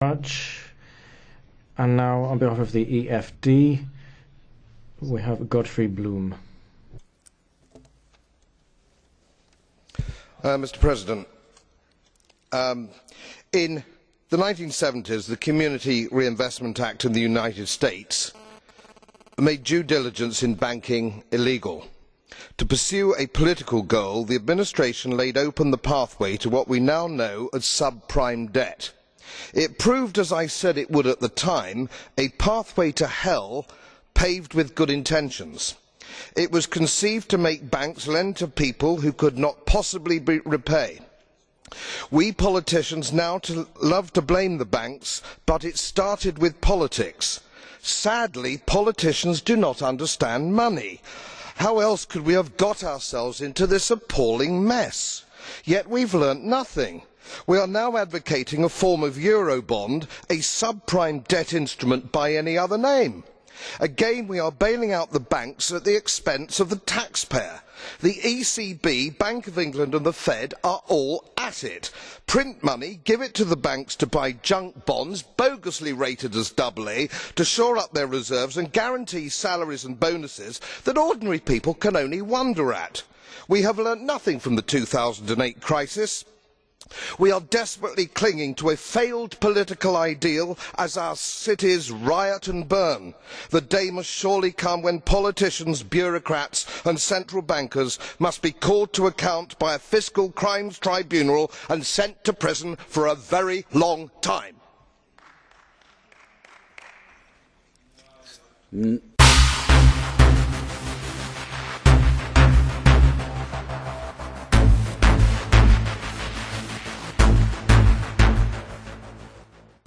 Much. And now, on behalf of the EFD, we have Godfrey Bloom. Mr. President, in the 1970s, the Community Reinvestment Act in the United States made due diligence in banking illegal. To pursue a political goal, the administration laid open the pathway to what we now know as subprime debt. It proved, as I said it would at the time, a pathway to hell paved with good intentions. It was conceived to make banks lend to people who could not possibly repay. We politicians now love to blame the banks, but it started with politics. Sadly, politicians do not understand money. How else could we have got ourselves into this appalling mess? Yet we have learnt nothing. We are now advocating a form of Eurobond, a subprime debt instrument by any other name. Again, we are bailing out the banks at the expense of the taxpayer. The ECB, Bank of England and the Fed are all at it. Print money, give it to the banks to buy junk bonds, bogusly rated as AA, to shore up their reserves and guarantee salaries and bonuses that ordinary people can only wonder at. We have learnt nothing from the 2008 crisis. We are desperately clinging to a failed political ideal as our cities riot and burn. The day must surely come when politicians, bureaucrats and central bankers must be called to account by a fiscal crimes tribunal and sent to prison for a very long time.